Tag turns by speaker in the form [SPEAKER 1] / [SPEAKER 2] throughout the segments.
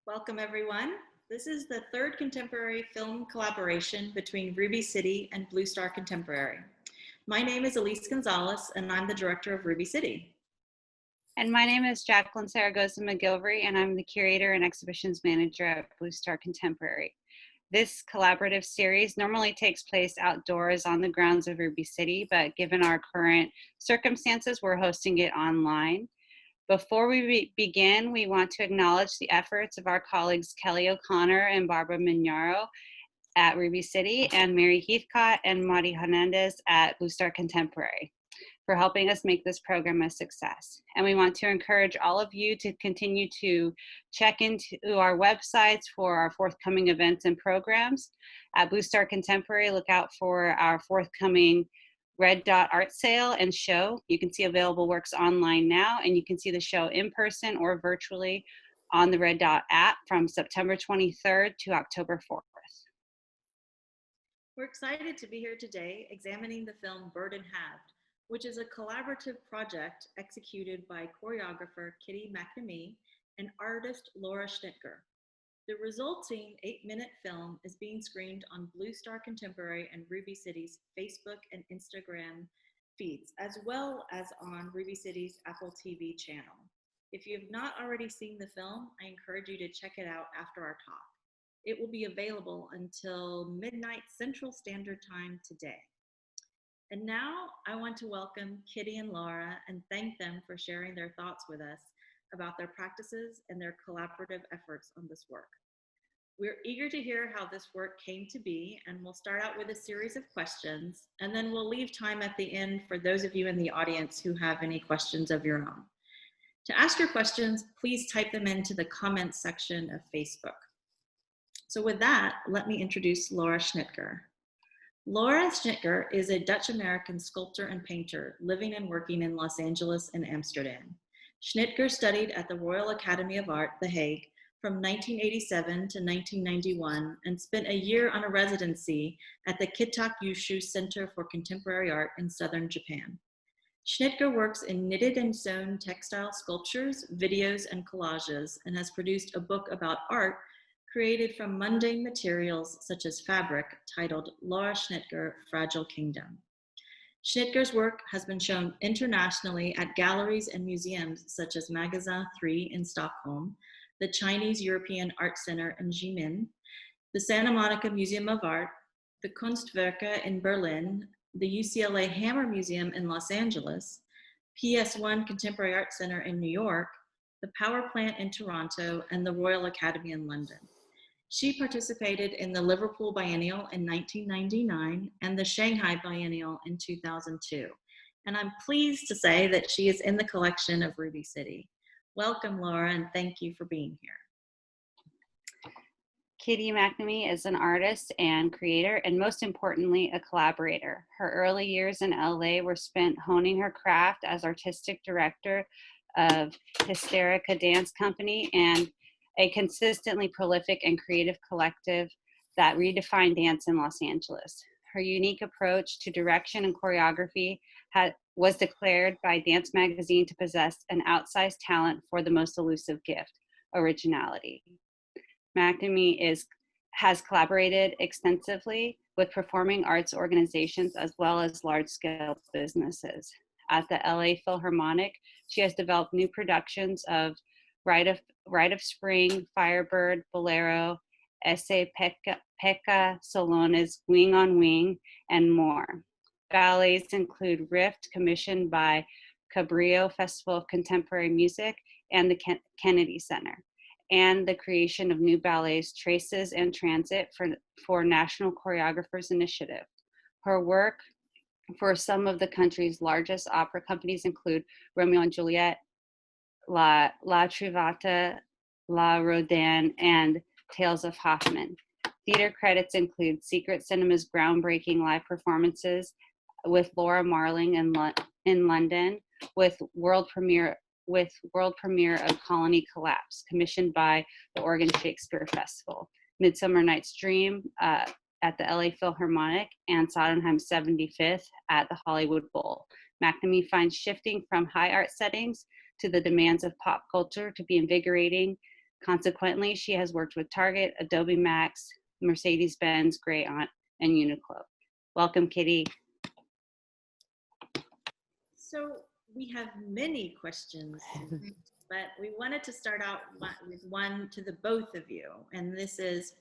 [SPEAKER 1] Welcome, everyone. This is the third contemporary film collaboration between Ruby City and Blue Star Contemporary. My name is Elyse Gonzales, and I'm the director of Ruby City.
[SPEAKER 2] And my name is Jacqueline Saragoza McGilvray, and I'm the curator and exhibitions manager at Blue Star Contemporary. This collaborative series normally takes place outdoors on the grounds of Ruby City, but given our current circumstances, we're hosting it online. Before we begin, we want to acknowledge the efforts of our colleagues Kelly O'Connor and Barbara Mignaro at Ruby City, and Mary Heathcott and Mari Hernandez at Blue Star Contemporary for helping us make this program a success. And we want to encourage all of you to continue to check into our websites for our forthcoming events and programs. At Blue Star Contemporary, look out for our forthcoming Red Dot art sale and show. You can see available works online now, and you can see the show in person or virtually on the Red Dot app from September 23rd to October 4th.
[SPEAKER 1] We're excited to be here today examining the film Bird and Halved, which is a collaborative project executed by choreographer Kitty McNamee and artist Lara Schnitger. The resulting 8-minute film is being screened on Blue Star Contemporary and Ruby City's Facebook and Instagram feeds, as well as on Ruby City's Apple TV channel. If you have not already seen the film, I encourage you to check it out after our talk. It will be available until midnight Central Standard Time today. And now I want to welcome Kitty and Lara and thank them for sharing their thoughts with us about their practices and their collaborative efforts on this work. We're eager to hear how this work came to be, and we'll start out with a series of questions, and then we'll leave time at the end for those of you in the audience who have any questions of your own. To ask your questions, please type them into the comments section of Facebook. So with that, let me introduce Lara Schnitger. Lara Schnitger is a Dutch-American sculptor and painter living and working in Los Angeles and Amsterdam. Schnitger studied at the Royal Academy of Art, The Hague, from 1987 to 1991 and spent a year on a residency at the Kitakyushu Center for Contemporary Art in southern Japan. Schnitger works in knitted and sewn textile sculptures, videos, and collages, and has produced a book about art created from mundane materials such as fabric, titled Lara Schnitger, Fragile Kingdom. Schnitger's work has been shown internationally at galleries and museums such as Magasin 3 in Stockholm, the Chinese European Art Center in Jimin, the Santa Monica Museum of Art, the Kunstwerke in Berlin, the UCLA Hammer Museum in Los Angeles, PS1 Contemporary Art Center in New York, the Power Plant in Toronto, and the Royal Academy in London. She participated in the Liverpool Biennial in 1999 and the Shanghai Biennial in 2002. And I'm pleased to say that she is in the collection of Ruby City. Welcome, Lara, and thank you for being here.
[SPEAKER 2] Kitty McNamee is an artist and creator, and most importantly, a collaborator. Her early years in LA were spent honing her craft as artistic director of Hysterica Dance Company and a consistently prolific and creative collective that redefined dance in Los Angeles. Her unique approach to direction and choreography was declared by Dance Magazine to possess an outsized talent for the most elusive gift, originality. McNamee has collaborated extensively with performing arts organizations as well as large-scale businesses. At the LA Philharmonic, she has developed new productions of Rite of Spring, Firebird, Bolero, Esse Pekka Salones, Wing on Wing, and more. Ballets include Rift, commissioned by Cabrillo Festival of Contemporary Music and the Kennedy Center, and the creation of new ballets, Traces and Transit for National Choreographers Initiative. Her work for some of the country's largest opera companies include Romeo and Juliet, La Traviata, La Rodin, and Tales of Hoffmann. Theater credits include Secret Cinema's groundbreaking live performances with Laura Marling in London, with world premiere of Colony Collapse, commissioned by the Oregon Shakespeare Festival, Midsummer Night's Dream at the LA Philharmonic, and Sondheim's 75th at the Hollywood Bowl. McNamee finds shifting from high art settings to the demands of pop culture to be invigorating, Consequently, she has worked with Target, Adobe Max, Mercedes-Benz, Grey Aunt, and Uniqlo. Welcome, Kitty.
[SPEAKER 1] So we have many questions, but we wanted to start out with one to the both of you. And this is,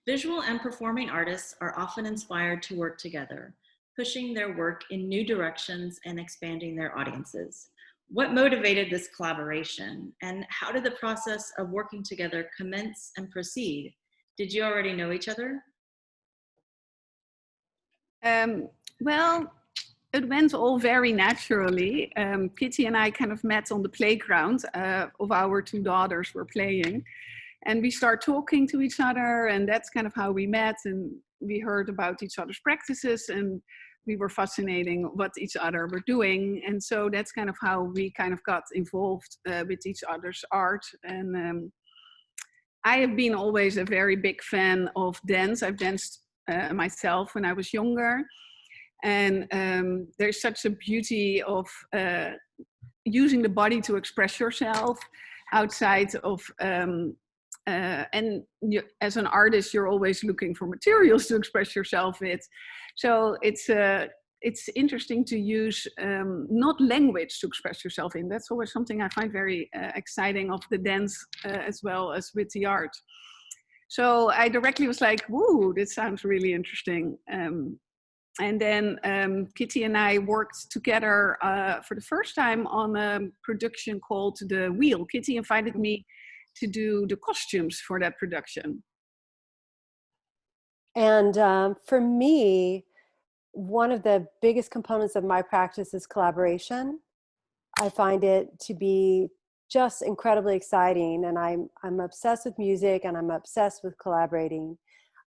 [SPEAKER 1] visual and performing artists are often inspired to work together, pushing their work in new directions and expanding their audiences. What motivated this collaboration, and how did the process of working together commence and proceed? Did you already know each other?
[SPEAKER 3] Well, it went all very naturally. Kitty and I kind of met on the playground of our two daughters were playing. And we start talking to each other, and that's kind of how we met. And we heard about each other's practices, and we were fascinating what each other were doing. And so that's kind of how we kind of got involved with each other's art. And I have been always a very big fan of dance. I've danced myself when I was younger. And there's such a beauty of using the body to express yourself outside of, and you, as an artist, you're always looking for materials to express yourself with. So it's interesting to use not language to express yourself in. That's always something I find very exciting of the dance as well as with the art. So I directly was like, woo, this sounds really interesting. And then Kitty and I worked together for the first time on a production called The Wheel. Kitty invited me to do the costumes for that production.
[SPEAKER 4] And for me, one of the biggest components of my practice is collaboration. I find it to be just incredibly exciting, and I'm obsessed with music, and I'm obsessed with collaborating.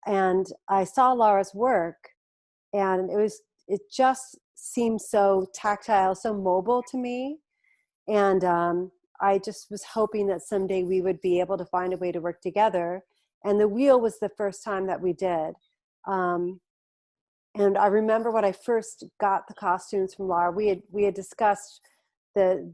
[SPEAKER 4] And I saw Lara's work, and it just seemed so tactile, so mobile to me. And I just was hoping that someday we would be able to find a way to work together. And The Wheel was the first time that we did. And I remember when I first got the costumes from Lara, we had discussed the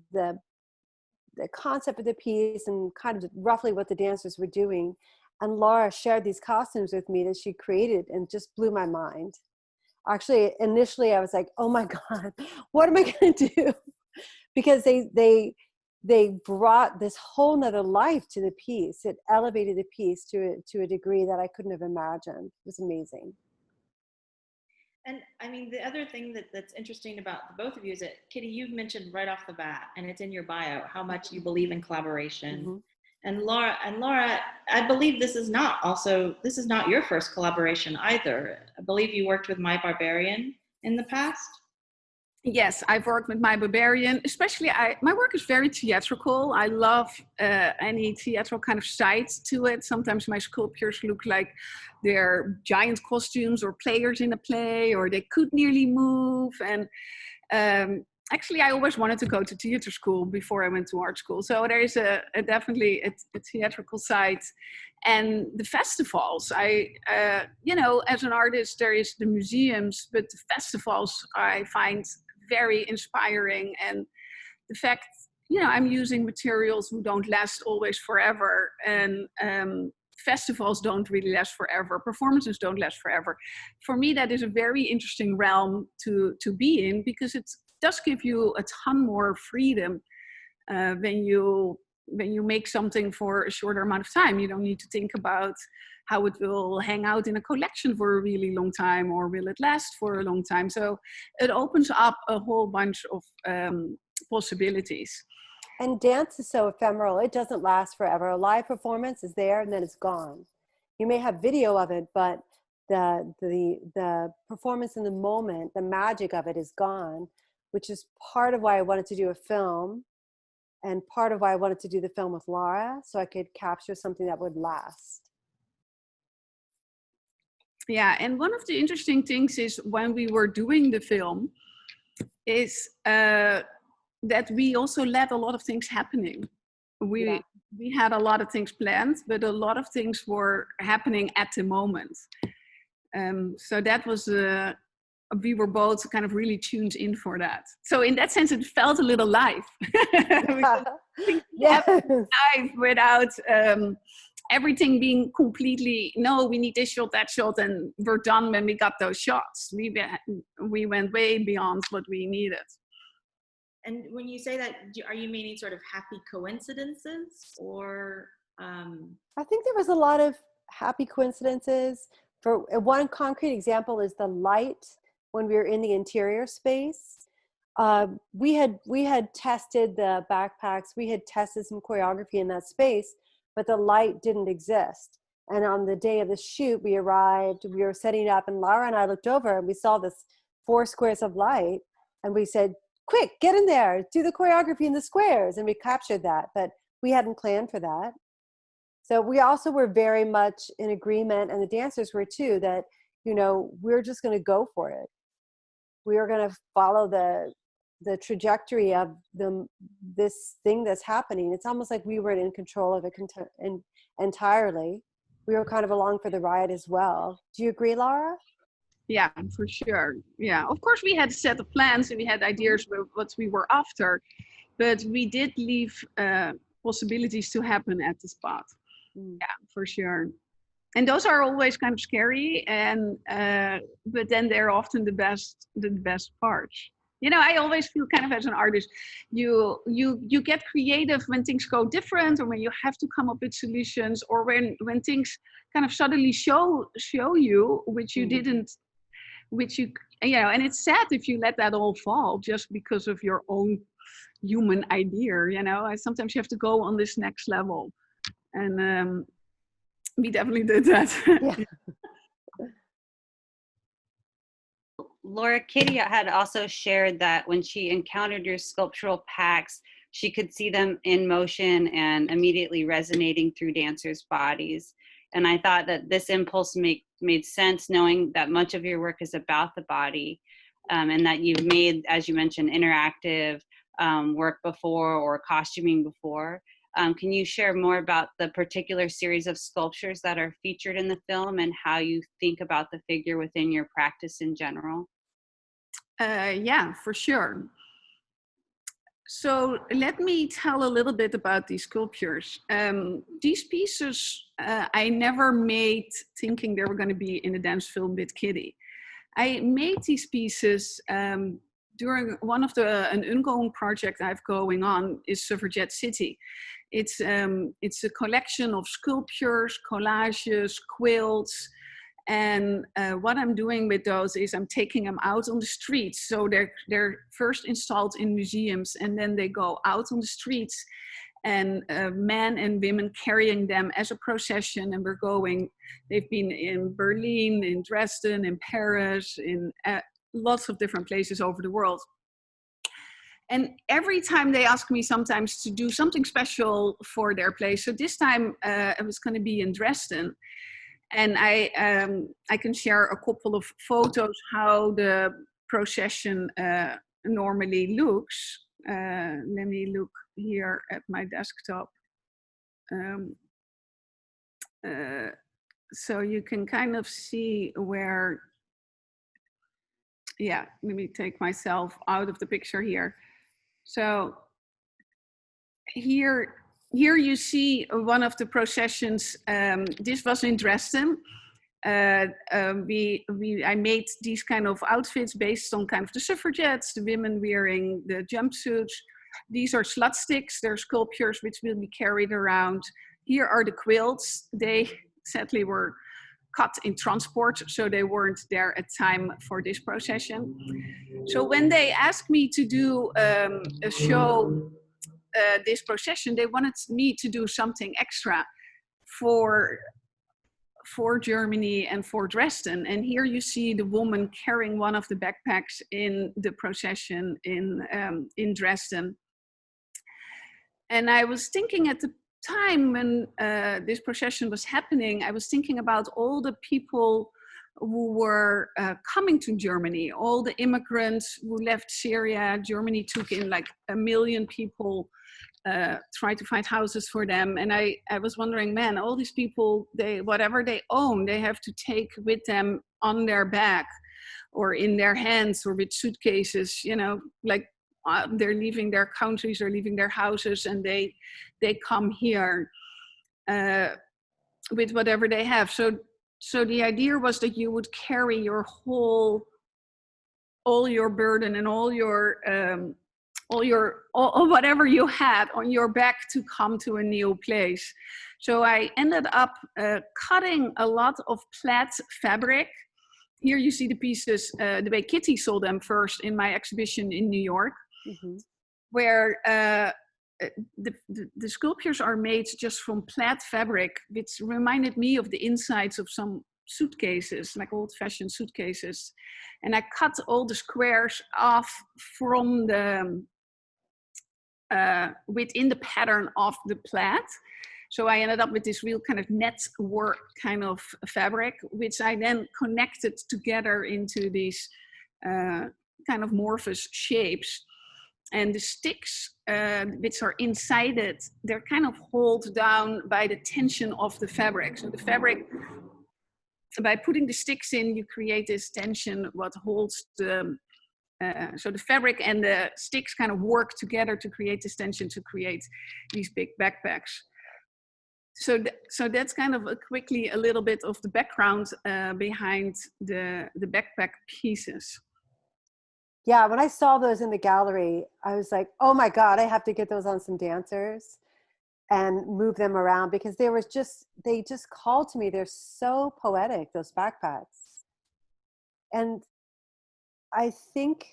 [SPEAKER 4] concept of the piece and kind of roughly what the dancers were doing. And Lara shared these costumes with me that she created, and just blew my mind. Actually, initially I was like, oh my God, what am I going to do? Because they brought this whole nother life to the piece. It elevated the piece to a degree that I couldn't have imagined. It was amazing.
[SPEAKER 1] And I mean, the other thing that's interesting about the both of you is that, Kitty, you've mentioned right off the bat, and it's in your bio, how much you believe in collaboration. Mm-hmm. And Lara, I believe this is not your first collaboration either. I believe you worked with My Barbarian in the past.
[SPEAKER 3] Yes, I've worked with My Barbarian. Especially, my work is very theatrical. I love any theatrical kind of side to it. Sometimes my sculptures look like they're giant costumes or players in a play, or they could nearly move. And actually, I always wanted to go to theater school before I went to art school. So there is definitely a theatrical side. And the festivals, as an artist, there is the museums, but the festivals I find very inspiring. And the fact, I'm using materials who don't last always forever. And festivals don't really last forever. Performances don't last forever. For me, that is a very interesting realm to be in, because it does give you a ton more freedom when you make something for a shorter amount of time. You don't need to think about how it will hang out in a collection for a really long time, or will it last for a long time. So it opens up a whole bunch of possibilities.
[SPEAKER 4] And dance is so ephemeral. It doesn't last forever. A live performance is there and then it's gone. You may have video of it, but the performance in the moment, the magic of it is gone, which is part of why I wanted to do a film, and part of why I wanted to do the film with Lara, so I could capture something that would last.
[SPEAKER 3] Yeah, and one of the interesting things is when we were doing the film is that we also let a lot of things happening. We had a lot of things planned, but a lot of things were happening at the moment. So that was we were both kind of really tuned in for that. So in that sense, it felt a little live. Things
[SPEAKER 4] Yes.
[SPEAKER 3] happen live without everything being completely, no, we need this shot, that shot, and we're done when we got those shots. We went way beyond what we needed.
[SPEAKER 1] And when you say that, are you meaning sort of happy coincidences, or?
[SPEAKER 4] I think there was a lot of happy coincidences. For one concrete example is the light when we were in the interior space. We had tested the backpacks. We had tested some choreography in that space, but the light didn't exist. And on the day of the shoot, we arrived, we were setting it up, and Lara and I looked over and we saw this 4 squares of light, and we said, quick, get in there, do the choreography in the squares. And we captured that, but we hadn't planned for that. So we also were very much in agreement, and the dancers were too, that, you know, we're just going to go for it. We are going to follow the trajectory of this thing that's happening. It's almost like we were in control of it entirely. We were kind of along for the ride as well. Do you agree, Lara?
[SPEAKER 3] Yeah, for sure. Yeah, of course we had a set of plans and we had ideas of what we were after, but we did leave possibilities to happen at the spot. Yeah, for sure. And those are always kind of scary, and but then they're often the best parts. You know, I always feel kind of as an artist, you get creative when things go different, or when you have to come up with solutions, or when things kind of suddenly show you which you didn't, which you know, and it's sad if you let that all fall just because of your own human idea. You know, sometimes you have to go on this next level, and we definitely did that.
[SPEAKER 4] Yeah.
[SPEAKER 2] Laura, Kitty had also shared that when she encountered your sculptural packs, she could see them in motion and immediately resonating through dancers' bodies. And I thought that this impulse made sense, knowing that much of your work is about the body, and that you've made, as you mentioned, interactive work before, or costuming before. Can you share more about the particular series of sculptures that are featured in the film, and how you think about the figure within your practice in general?
[SPEAKER 3] Yeah, for sure. So let me tell a little bit about these sculptures. These pieces I never made thinking they were going to be in a dance film with Kitty. I made these pieces during one of an ongoing project I have going on is Suffragette City. It's a collection of sculptures, collages, quilts. And what I'm doing with those is I'm taking them out on the streets. So they're first installed in museums, and then they go out on the streets, and men and women carrying them as a procession. And they've been in Berlin, in Dresden, in Paris, in lots of different places over the world. And every time they ask me sometimes to do something special for their place. So this time it was going to be in Dresden. And I can share a couple of photos how the procession normally looks. Let me look here at my desktop. So you can kind of see where, yeah, let me take myself out of the picture here. So here you see one of the processions. This was in Dresden. I made these kind of outfits based on kind of the suffragettes, the women wearing the jumpsuits. These are slut sticks. They're sculptures which will be carried around. Here are the quilts. They sadly were cut in transport, so they weren't there at time for this procession. So when they asked me to do a show, this procession, they wanted me to do something extra for Germany and for Dresden. And here you see the woman carrying one of the backpacks in the procession in Dresden. And I was thinking at the time when this procession was happening, I was thinking about all the people who were coming to Germany, all the immigrants who left Syria. Germany took in like 1 million people, tried to find houses for them. And I was wondering, man, all these people, whatever they own, they have to take with them on their back or in their hands or with suitcases, you know, like they're leaving their countries, they're leaving their houses, and they come here with whatever they have. So the idea was that you would carry your all your burden and all whatever you had on your back to come to a new place. So I ended up cutting a lot of plaid fabric. Here you see the pieces the way Kitty saw them first in my exhibition in New York, where the sculptures are made just from plaid fabric, which reminded me of the insides of some suitcases, like old-fashioned suitcases. And I cut all the squares off from the within the pattern of the plaid. So I ended up with this real kind of net work kind of fabric, which I then connected together into these kind of amorphous shapes. And the sticks, which are inside it, they're kind of held down by the tension of the fabric. So the fabric, by putting the sticks in, you create this tension, what holds the, so the fabric and the sticks kind of work together to create this tension, to create these big backpacks. So that's kind of quickly a little bit of the background behind the backpack pieces.
[SPEAKER 4] Yeah, when I saw those in the gallery, I was like, oh my God, I have to get those on some dancers and move them around, because they just called to me. They're so poetic, those backpacks. And I think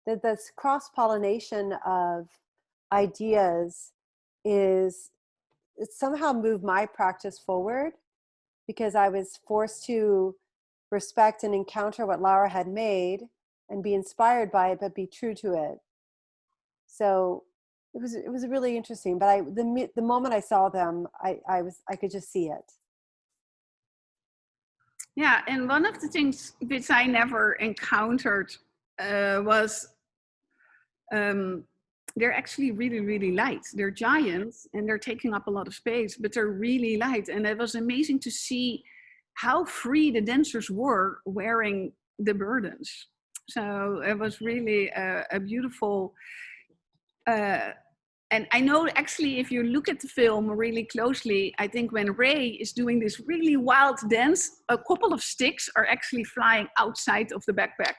[SPEAKER 4] that this cross-pollination of ideas it somehow moved my practice forward, because I was forced to respect and encounter what Lara had made and be inspired by it, but be true to it. So it was really interesting. But the moment I saw them, I could just see it.
[SPEAKER 3] Yeah, and one of the things which I never encountered was they're actually really, really light. They're giants and they're taking up a lot of space, but they're really light. And it was amazing to see how free the dancers were wearing the burdens. So it was really a beautiful, and I know actually if you look at the film really closely, I think when Ray is doing this really wild dance, a couple of sticks are actually flying outside of the backpack.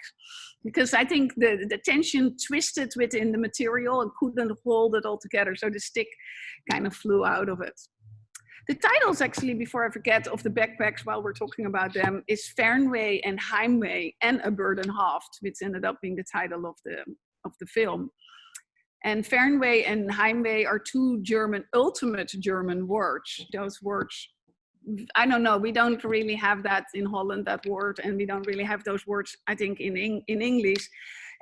[SPEAKER 3] Because I think the tension twisted within the material and couldn't hold it all together. So the stick kind of flew out of it. The titles actually, before I forget, of the backpacks while we're talking about them is Fernweh and Heimweh and A Burden Halved, which ended up being the title of the film. And Fernweh and Heimweh are two ultimate German words. Those words, I don't know, we don't really have that in Holland, that word, and we don't really have those words, I think, in English.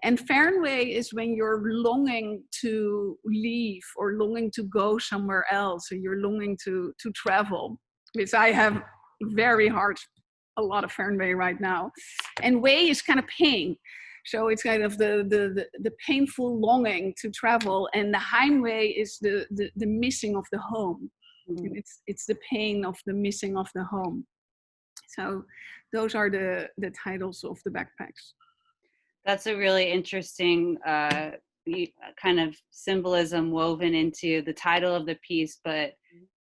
[SPEAKER 3] And Fernweh is when you're longing to leave or longing to go somewhere else, or you're longing to travel, which I have a lot of Fernweh right now. And Weh is kind of pain. So it's kind of the painful longing to travel. And the Heimweh is the missing of the home. Mm-hmm. It's the pain of the missing of the home. So those are the titles of the backpacks.
[SPEAKER 2] That's a really interesting kind of symbolism woven into the title of the piece, but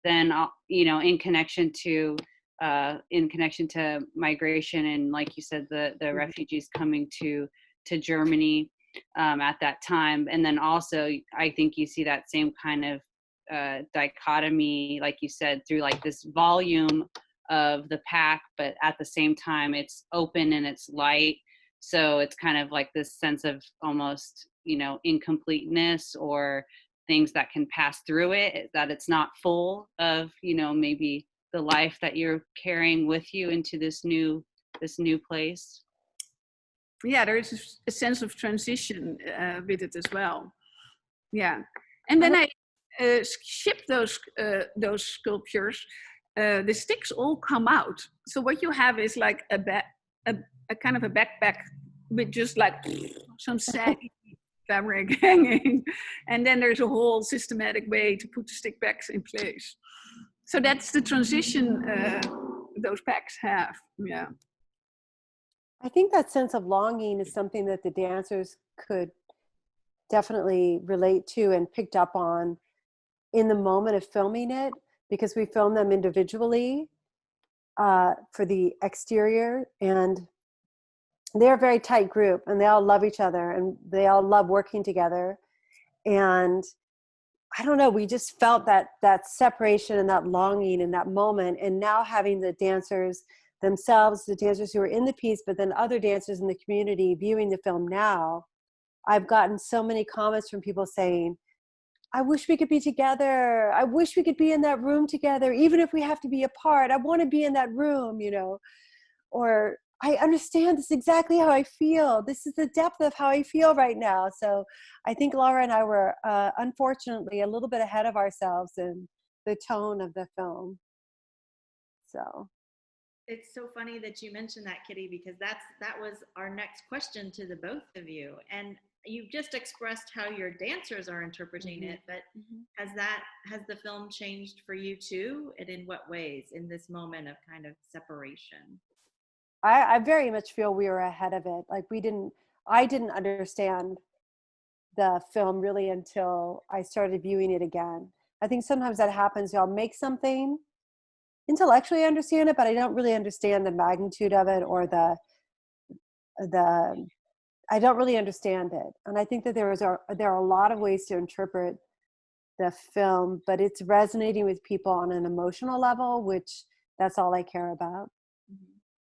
[SPEAKER 2] then in connection to migration and, like you said, the refugees coming to Germany at that time. And then also I think you see that same kind of dichotomy, like you said, through like this volume of the pack, but at the same time it's open and it's light. So it's kind of like this sense of almost, incompleteness or things that can pass through it, that it's not full of, maybe the life that you're carrying with you into this new place.
[SPEAKER 3] Yeah, there is a sense of transition with it as well. Yeah, and then I shipped those sculptures. The sticks all come out. So what you have is like a kind of a backpack with just like some saggy fabric hanging, and then there's a whole systematic way to put the stick packs in place. So that's the transition those packs have. Yeah.
[SPEAKER 4] I think that sense of longing is something that the dancers could definitely relate to and picked up on in the moment of filming it, because we filmed them individually for the exterior, and they're a very tight group and they all love each other and they all love working together. And I don't know, we just felt that separation and that longing in that moment. And now having the dancers themselves, the dancers who are in the piece, but then other dancers in the community viewing the film now, I've gotten so many comments from people saying, I wish we could be together. I wish we could be in that room together, even if we have to be apart. I want to be in that room, you know, or I understand this is exactly how I feel. This is the depth of how I feel right now. So I think Lara and I were unfortunately a little bit ahead of ourselves in the tone of the film. So
[SPEAKER 1] It's so funny that you mentioned that, Kitty, because that was our next question to the both of you. And you've just expressed how your dancers are interpreting it, but has the film changed for you too? And in what ways in this moment of kind of separation?
[SPEAKER 4] I very much feel we were ahead of it. Like I didn't understand the film really until I started viewing it again. I think sometimes that happens. I'll make something, intellectually understand it, but I don't really understand the magnitude of it or the I don't really understand it. And I think that there are a lot of ways to interpret the film, but it's resonating with people on an emotional level, which that's all I care about.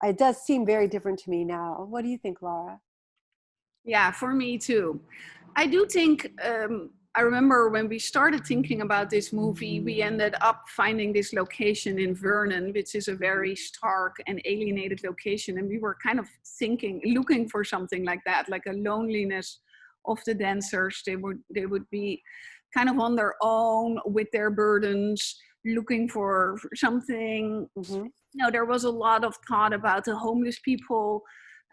[SPEAKER 4] It does seem very different to me now. What do you think, Lara?
[SPEAKER 3] Yeah, for me too. I do think, I remember when we started thinking about this movie, we ended up finding this location in Vernon, which is a very stark and alienated location. And we were kind of looking for something like that, like a loneliness of the dancers. They would be kind of on their own with their burdens, looking for something.
[SPEAKER 4] Mm-hmm.
[SPEAKER 3] No, there was a lot of thought about the homeless people.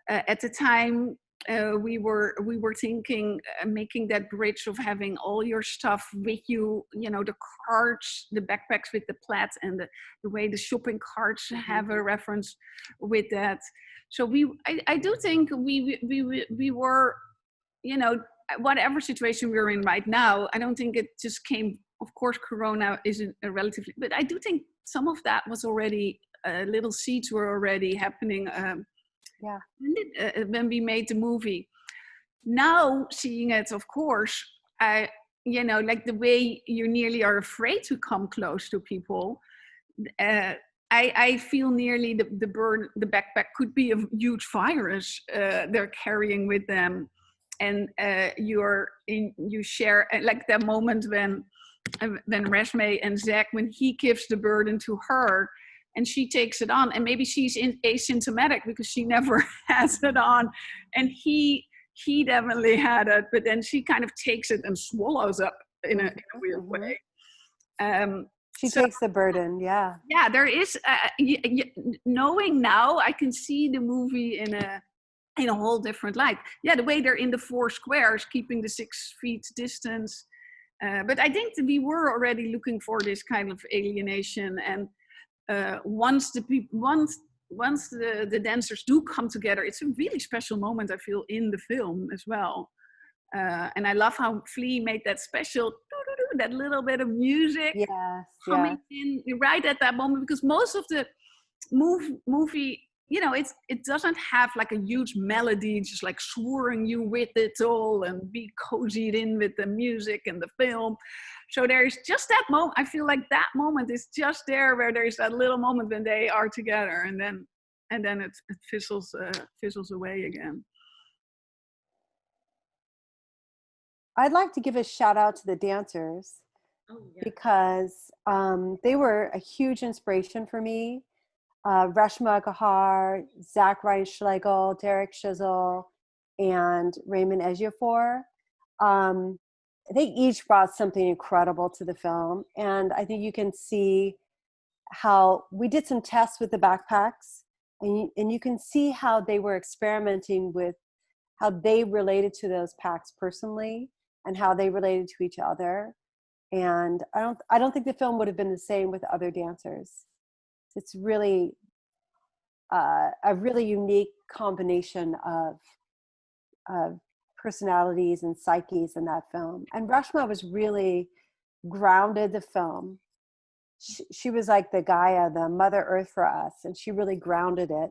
[SPEAKER 3] At the time, we were thinking making that bridge of having all your stuff with you, you know, the carts, the backpacks with the plaid, and the way the shopping carts have a reference with that. So I do think we were, you know, whatever situation we're in right now, I don't think it just came, of course, Corona isn't a relatively, but I do think some of that was already, little seeds were already happening when we made the movie. Now seeing it, of course, you know, like the way you nearly are afraid to come close to people. I feel nearly the backpack could be a huge virus they're carrying with them, and you share like that moment when Resme and Zach, when he gives the burden to her and she takes it on, and maybe she's asymptomatic because she never has it on, and he definitely had it, but then she kind of takes it and swallows up in a weird way.
[SPEAKER 4] She takes the burden, yeah.
[SPEAKER 3] Yeah, there is, knowing now, I can see the movie in a whole different light. Yeah, the way they're in the 4 squares, keeping the 6 feet distance. But I think that we were already looking for this kind of alienation, and once the dancers do come together, it's a really special moment, I feel, in the film as well. And I love how Flea made that special, that little bit of music coming in right at that moment, because most of the movie, you know, it doesn't have like a huge melody just like swirling you with it all and be cozied in with the music and the film. So there's just that moment. I feel like that moment is just there, where there's that little moment when they are together, and then it fizzles away again.
[SPEAKER 4] I'd like to give a shout out to the dancers because they were a huge inspiration for me. Reshma Gahar, Zach Reinschlegel, Derek Shizzle, and Raymond Ejiofor. They each brought something incredible to the film. And I think you can see how we did some tests with the backpacks, and you can see how they were experimenting with how they related to those packs personally and how they related to each other. And I don't think the film would have been the same with other dancers. It's really a really unique combination of personalities and psyches in that film. And Rashma was really grounded the film. She was like the Gaia, the Mother Earth for us, and she really grounded it,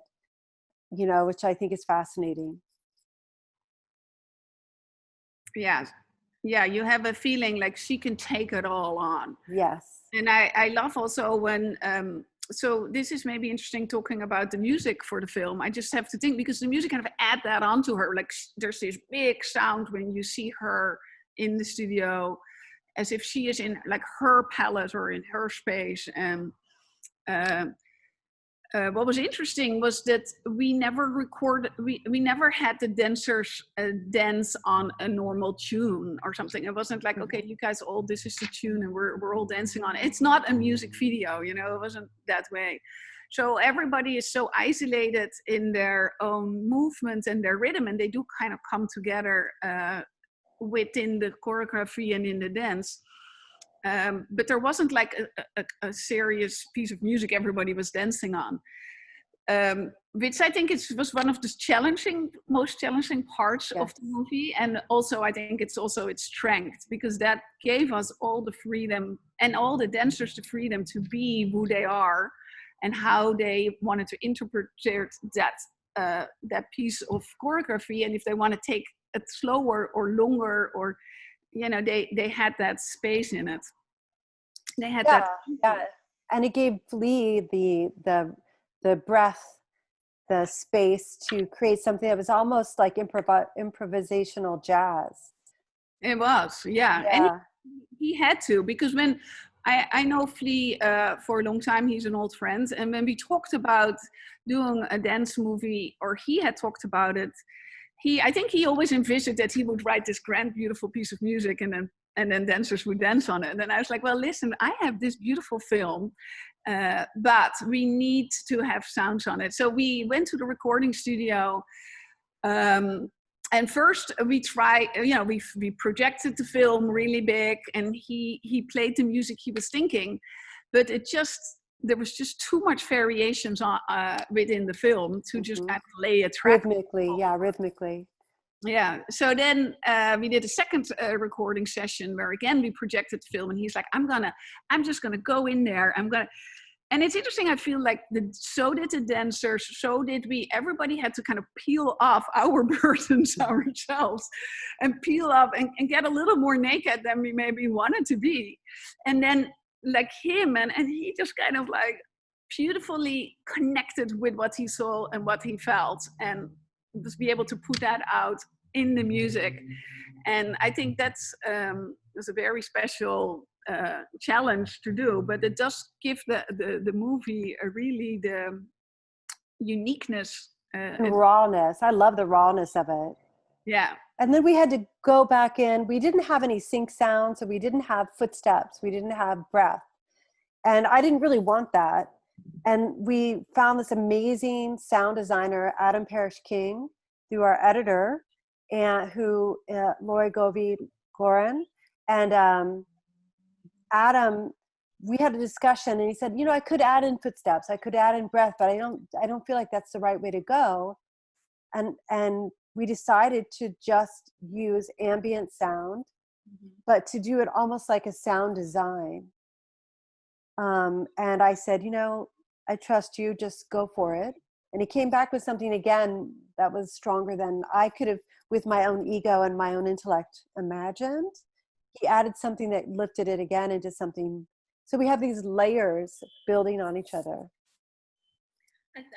[SPEAKER 4] you know, which I think is fascinating.
[SPEAKER 3] Yeah, yeah, you have a feeling like she can take it all on.
[SPEAKER 4] Yes.
[SPEAKER 3] And I love also when, so this is maybe interesting talking about the music for the film. I just have to think, because the music kind of add that onto her. Like there's this big sound when you see her in the studio, as if she is in like her palette or in her space. And what was interesting was that we never had the dancers dance on a normal tune or something. It wasn't like, okay, you guys all, this is the tune and we're all dancing on it. It's not a music video, you know, it wasn't that way. So everybody is so isolated in their own movements and their rhythm, and they do kind of come together within the choreography and in the dance. But there wasn't like a serious piece of music everybody was dancing on, which I think was one of the most challenging parts of the movie. And also I think it's also its strength, because that gave us all the freedom and all the dancers the freedom to be who they are and how they wanted to interpret that piece of choreography. And if they want to take it slower or longer, or you know, they had that space in it. They had that.
[SPEAKER 4] Yeah, and it gave Flea the breath, the space to create something that was almost like improvisational jazz.
[SPEAKER 3] It was, yeah. And he had to, because when I know Flea for a long time, he's an old friend, and when we talked about doing a dance movie, or he had talked about it, I think he always envisioned that he would write this grand, beautiful piece of music, and then dancers would dance on it. And then I was like, well, listen, I have this beautiful film, but we need to have sounds on it. So we went to the recording studio, and first we projected the film really big, and he played the music he was thinking, but there was just too much variations within the film to just kind of lay a track.
[SPEAKER 4] Rhythmically.
[SPEAKER 3] Yeah. So then we did a second recording session where again we projected the film, and he's like, I'm just gonna go in there. And it's interesting. I feel like so did the dancers, so did we. Everybody had to kind of peel off our burdens ourselves, and peel off and get a little more naked than we maybe wanted to be. And then like him, and he just kind of like beautifully connected with what he saw and what he felt, and just be able to put that out in the music. And I think that's was a very special challenge to do, but it does give the movie really the uniqueness.
[SPEAKER 4] The rawness. I love the rawness of it.
[SPEAKER 3] Yeah.
[SPEAKER 4] And then we had to go back in. We didn't have any sync sound, so we didn't have footsteps. We didn't have breath. And I didn't really want that. And we found this amazing sound designer, Adam Parrish King, through our editor, and Lori Goran. And Adam, we had a discussion, and he said, you know, I could add in footsteps, I could add in breath, but I don't feel like that's the right way to go. And we decided to just use ambient sound, but to do it almost like a sound design. And I said, you know, I trust you, just go for it. And he came back with something again that was stronger than I could have, with my own ego and my own intellect, imagined. He added something that lifted it again into something. So we have these layers building on each other.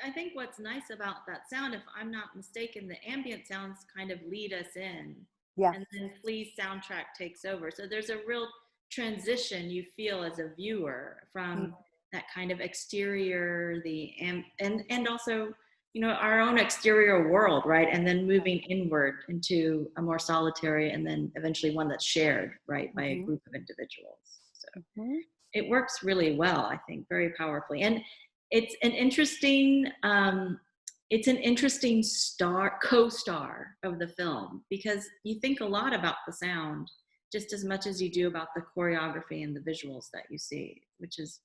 [SPEAKER 1] I think what's nice about that sound, if I'm not mistaken, the ambient sounds kind of lead us in.
[SPEAKER 4] Yeah.
[SPEAKER 1] And then Flea's soundtrack takes over. So there's a real transition you feel as a viewer from that kind of exterior, and also, you know, our own exterior world, right? And then moving inward into a more solitary, and then eventually one that's shared, right, by a group of individuals. So it works really well, I think, very powerfully. And it's an interesting co-star of the film, because you think a lot about the sound just as much as you do about the choreography and the visuals that you see, which is,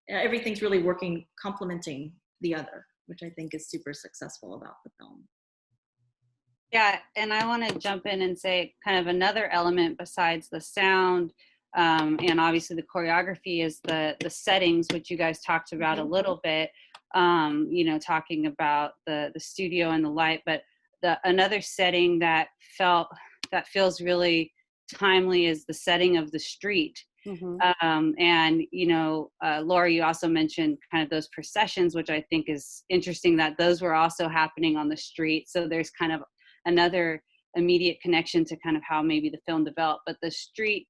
[SPEAKER 1] everything's really working, complementing the other, which I think is super successful about the film.
[SPEAKER 2] Yeah, and I want to jump in and say kind of another element besides the sound, and obviously the choreography is the settings, which you guys talked about a little bit. Talking about the studio and the light, but another setting that feels really timely is the setting of the street. And Laura, you also mentioned kind of those processions, which I think is interesting that those were also happening on the street. So there's kind of another immediate connection to kind of how maybe the film developed. But the street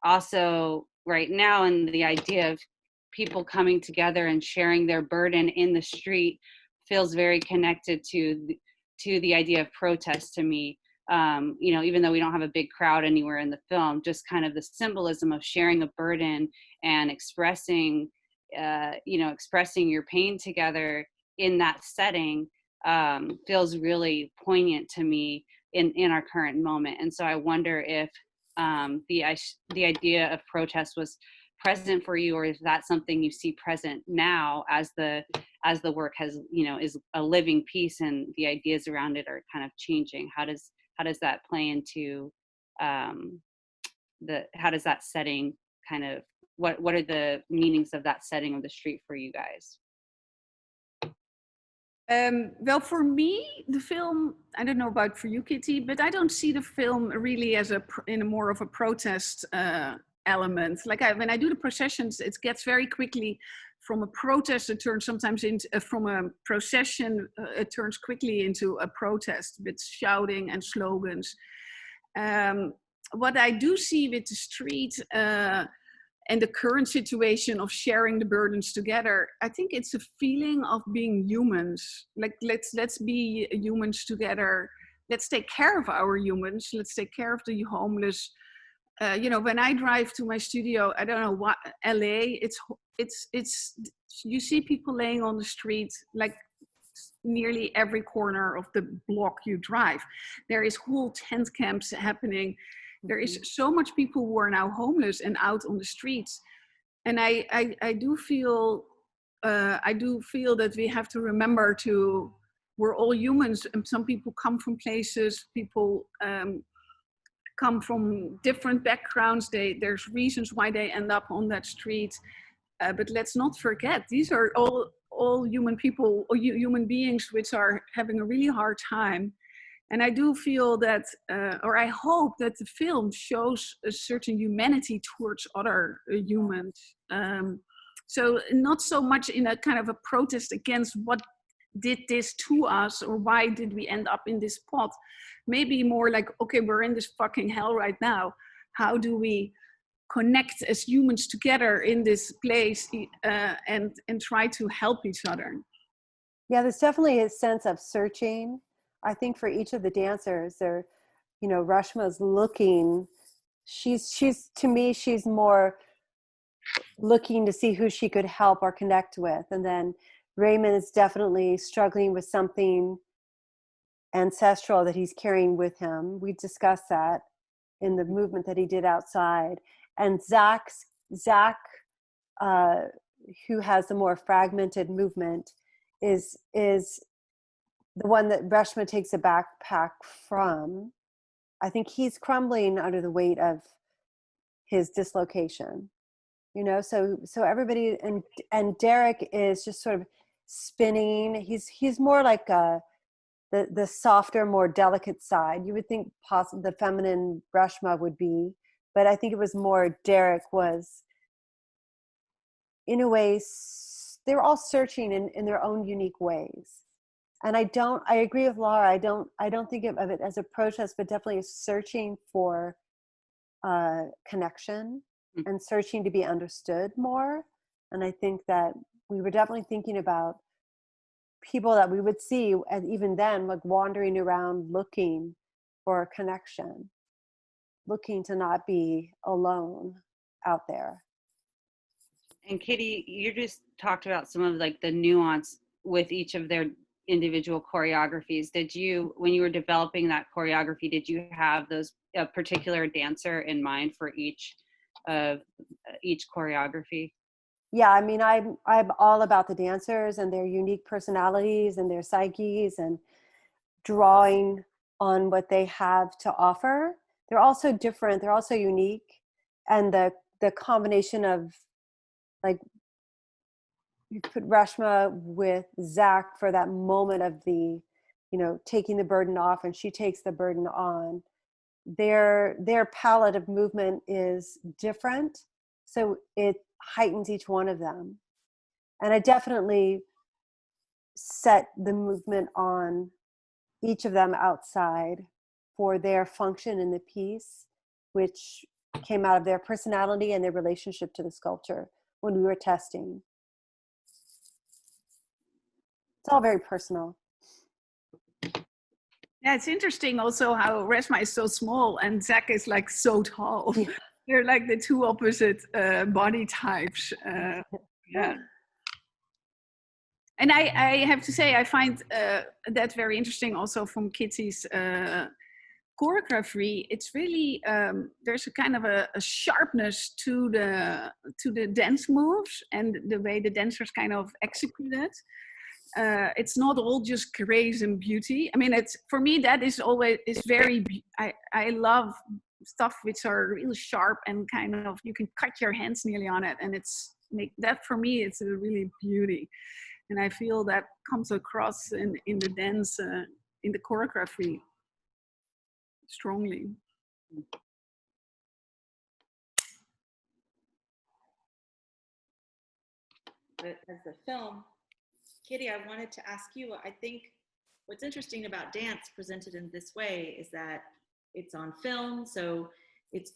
[SPEAKER 2] also right now, and the idea of people coming together and sharing their burden in the street feels very connected to the idea of protest to me. Even though we don't have a big crowd anywhere in the film, just kind of the symbolism of sharing a burden and expressing your pain together in that setting feels really poignant to me in our current moment. And so I wonder if the idea of protest was present for you, or is that something you see present now as the work has is a living piece and the ideas around it are kind of changing? How does that play into how does that setting kind of, what are the meanings of that setting of the street for you guys?
[SPEAKER 3] Well, for me, the film, I don't know about for you, Kitty, but I don't see the film really as in a more of a protest element. Like when I do the processions, it gets very quickly from a protest, it turns sometimes into, from a procession, it turns quickly into a protest with shouting and slogans. What I do see with the street, and the current situation of sharing the burdens together, I think it's a feeling of being humans. Like let's be humans together. Let's take care of our humans. Let's take care of the homeless. When I drive to my studio, I don't know what LA. It's you see people laying on the street like nearly every corner of the block you drive. There is whole tent camps happening. There is so much people who are now homeless and out on the streets. And I do feel that we have to remember we're all humans, and some people come from places, people come from different backgrounds. There's reasons why they end up on that street. But let's not forget, these are all human people, or human beings, which are having a really hard time. And I do feel that, or I hope that the film shows a certain humanity towards other humans. So not so much in a kind of a protest against what did this to us, or why did we end up in this spot. Maybe more like, okay, we're in this fucking hell right now. How do we connect as humans together in this place and try to help each other?
[SPEAKER 4] Yeah, there's definitely a sense of searching. I think for each of the dancers, Rashma's looking, she's to me, she's more looking to see who she could help or connect with. And then Raymond is definitely struggling with something ancestral that he's carrying with him. We discussed that in the movement that he did outside. And Zach, who has the more fragmented movement, is the one that Reshma takes a backpack from. I think he's crumbling under the weight of his dislocation, so everybody, and Derek is just sort of spinning. He's more like the softer, more delicate side. You would think possibly the feminine Reshma would be, but I think it was more Derek was, in a way, they're all searching in their own unique ways. And I agree with Lara. I don't think of it as a protest, but definitely a searching for connection and searching to be understood more. And I think that we were definitely thinking about people that we would see, and even then, like wandering around looking for a connection, looking to not be alone out there.
[SPEAKER 2] And Kitty, you just talked about some of like the nuance with each of their individual choreographies. Did you, when you were developing that choreography, did you have a particular dancer in mind for each choreography?
[SPEAKER 4] Yeah, I mean, I'm all about the dancers and their unique personalities and their psyches, and drawing on what they have to offer. They're also different. They're also unique. And the combination of, like, you put Reshma with Zach for that moment of the, taking the burden off, and she takes the burden on. Their palette of movement is different, so it heightens each one of them. And I definitely set the movement on each of them outside for their function in the piece, which came out of their personality and their relationship to the sculpture when we were testing. It's all very personal.
[SPEAKER 3] Yeah, it's interesting also how Resma is so small and Zach is like so tall.
[SPEAKER 4] Yeah.
[SPEAKER 3] They're like the two opposite body types. Yeah. And I have to say, I find that very interesting also from Kitty's choreography. It's really, there's a kind of a sharpness to the dance moves and the way the dancers kind of execute it. It's not all just grace and beauty. I mean, it's, for me, that is always, is very, I love stuff which are really sharp and kind of, you can cut your hands nearly on it. And it's that, for me, it's a really beauty. And I feel that comes across in the dance, in the choreography strongly.
[SPEAKER 1] As the film, Kitty, I wanted to ask you, I think what's interesting about dance presented in this way is that it's on film, so it's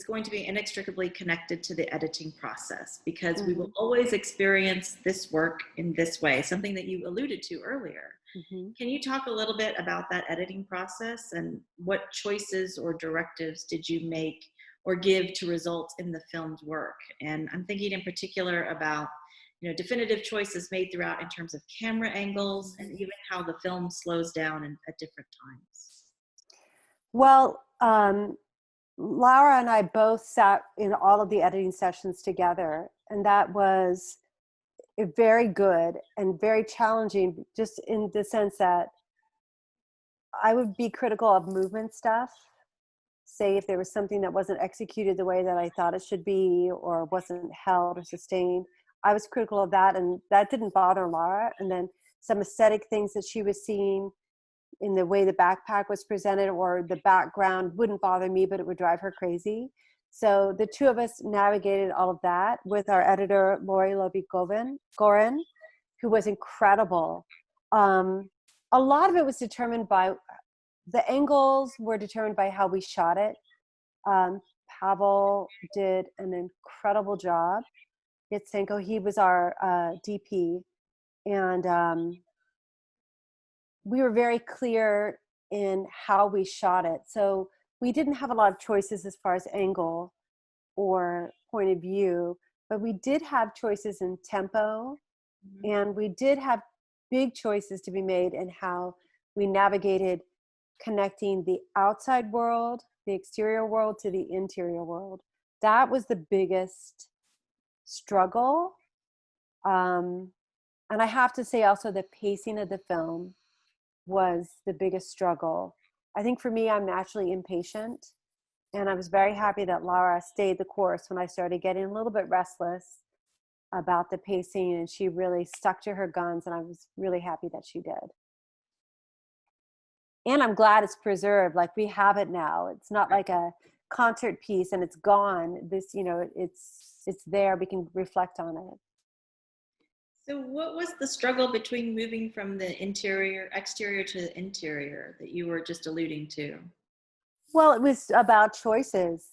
[SPEAKER 1] going to be inextricably connected to the editing process, because we will always experience this work in this way, something that you alluded to earlier. Can you talk a little bit about that editing process and what choices or directives did you make or give to result in the film's work? And I'm thinking in particular about definitive choices made throughout in terms of camera angles and even how the film slows down at different times.
[SPEAKER 4] Well, Lara and I both sat in all of the editing sessions together, and that was very good and very challenging, just in the sense that I would be critical of movement stuff. Say if there was something that wasn't executed the way that I thought it should be, or wasn't held or sustained, I was critical of that, and that didn't bother Lara. And then some aesthetic things that she was seeing in the way the backpack was presented or the background wouldn't bother me, but it would drive her crazy. So the two of us navigated all of that with our editor, Lori Lobi-Goren, who was incredible. A lot of it was determined by, the angles were determined by how we shot it. Pavel did an incredible job. Yatsenko, he was our DP. And we were very clear in how we shot it. So we didn't have a lot of choices as far as angle or point of view, but we did have choices in tempo, and we did have big choices to be made in how we navigated connecting the outside world, the exterior world, to the interior world. That was the biggest struggle. And I have to say also the pacing of the film was the biggest struggle. I think for me, I'm naturally impatient, and I was very happy that Lara stayed the course when I started getting a little bit restless about the pacing, and she really stuck to her guns, and I was really happy that she did. And I'm glad it's preserved. Like, we have it now. It's not like a concert piece and it's gone. This, it's there. We can reflect on it.
[SPEAKER 1] So what was the struggle between moving from the exterior to the interior that you were just alluding to?
[SPEAKER 4] Well, it was about choices.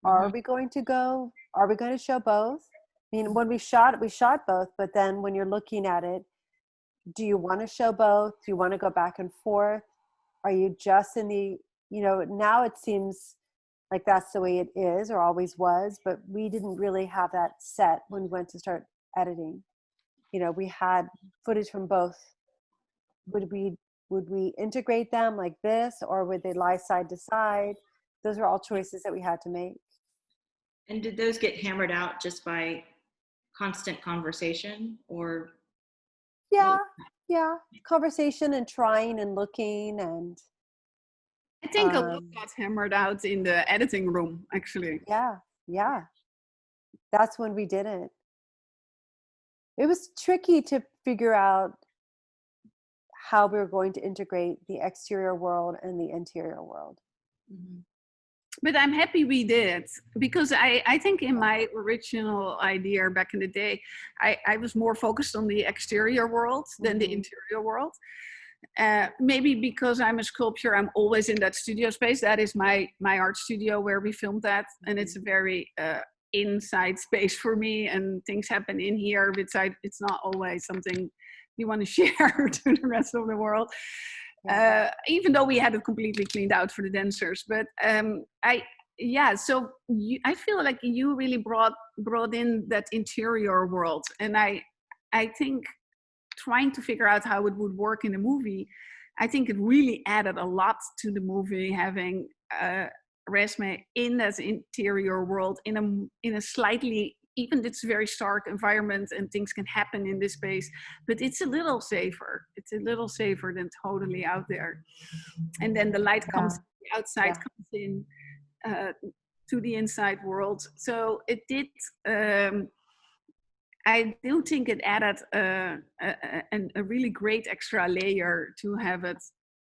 [SPEAKER 4] Are we going to show both? I mean, when we shot both, but then when you're looking at it, do you want to show both? Do you want to go back and forth? Are you just in the, now it seems like that's the way it is or always was, but we didn't really have that set when we went to start editing. We had footage from both. Would we integrate them like this, or would they lie side to side? Those are all choices that we had to make.
[SPEAKER 1] And did those get hammered out just by constant conversation, or?
[SPEAKER 4] Yeah. Conversation and trying and looking, and
[SPEAKER 3] I think a lot got hammered out in the editing room, actually.
[SPEAKER 4] Yeah. That's when we did it. It was tricky to figure out how we were going to integrate the exterior world and the interior world.
[SPEAKER 3] Mm-hmm. But I'm happy we did, because I think in my original idea back in the day, I was more focused on the exterior world than the interior world. Maybe because I'm a sculptor, I'm always in that studio space. That is my art studio where we filmed that. And it's a very inside space for me, and things happen in here, but it's not always something you want to share to the rest of the world. Even though we had it completely cleaned out for the dancers. But I feel like you really brought in that interior world. And I think trying to figure out how it would work in a movie, I think it really added a lot to the movie, having Resme in that interior world, in a slightly, even it's a very stark environment and things can happen in this space, but it's a little safer. It's a little safer than totally out there. And then the light comes, the outside comes in to the inside world. So it did, I do think it added a really great extra layer to have it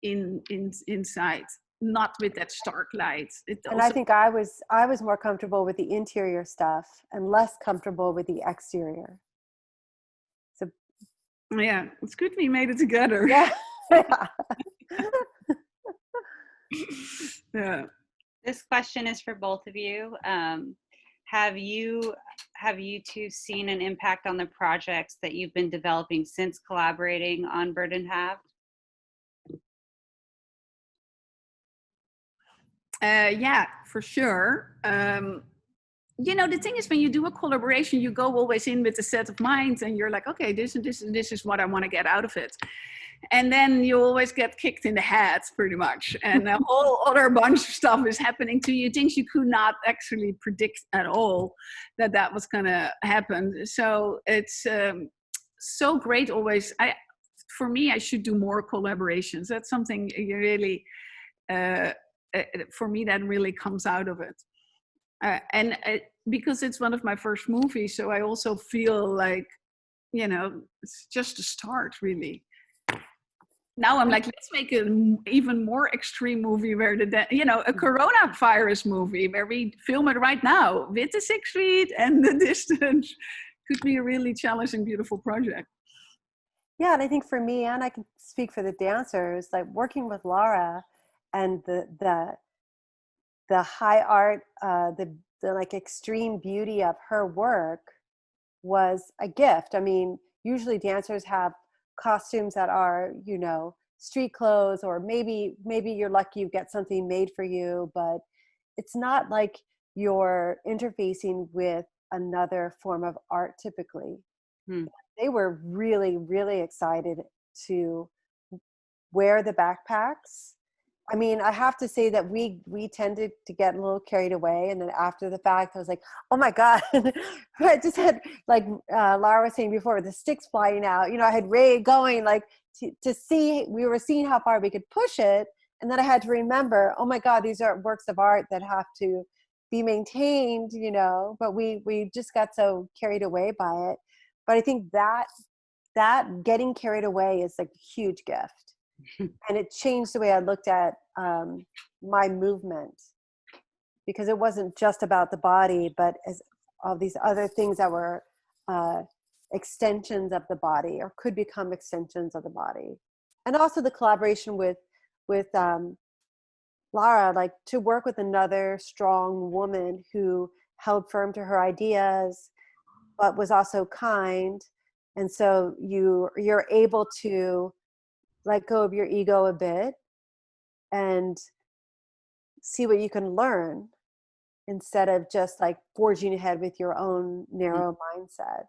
[SPEAKER 3] inside. Not with that stark light.
[SPEAKER 4] And I think I was more comfortable with the interior stuff and less comfortable with the exterior. So
[SPEAKER 3] yeah, it's good we made it together.
[SPEAKER 4] Yeah.
[SPEAKER 3] Yeah.
[SPEAKER 2] This question is for both of you. Have you two seen an impact on the projects that you've been developing since collaborating on Bird and Halved?
[SPEAKER 3] Yeah, for sure. The thing is, when you do a collaboration, you go always in with a set of minds, and you're like, okay, this is what I want to get out of it. And then you always get kicked in the head, pretty much. And a whole other bunch of stuff is happening to you, things you could not actually predict at all that was going to happen. So it's so great always. For me, I should do more collaborations. That's something you really... for me, that really comes out of it. Because it's one of my first movies, so I also feel like, it's just a start, really. Now I'm like, let's make an even more extreme movie where a coronavirus movie where we film it right now with the 6 feet and the distance. Could be a really challenging, beautiful project.
[SPEAKER 4] Yeah, and I think for me, and I can speak for the dancers, like working with Lara, and the high art, the like extreme beauty of her work was a gift. I mean, usually dancers have costumes that are, street clothes, or maybe you're lucky you get something made for you, but it's not like you're interfacing with another form of art typically. They were really, really excited to wear the backpacks. I mean, I have to say that we tended to get a little carried away. And then after the fact, I was like, oh my God. I just had, like Lara was saying before, the sticks flying out. I had Ray going like to see, we were seeing how far we could push it. And then I had to remember, oh my God, these are works of art that have to be maintained, but we just got so carried away by it. But I think that getting carried away is like a huge gift. And it changed the way I looked at my movement, because it wasn't just about the body, but as all these other things that were extensions of the body, or could become extensions of the body. And also the collaboration with Lara, like to work with another strong woman who held firm to her ideas, but was also kind. And so you're able to let go of your ego a bit and see what you can learn, instead of just like forging ahead with your own narrow mindset.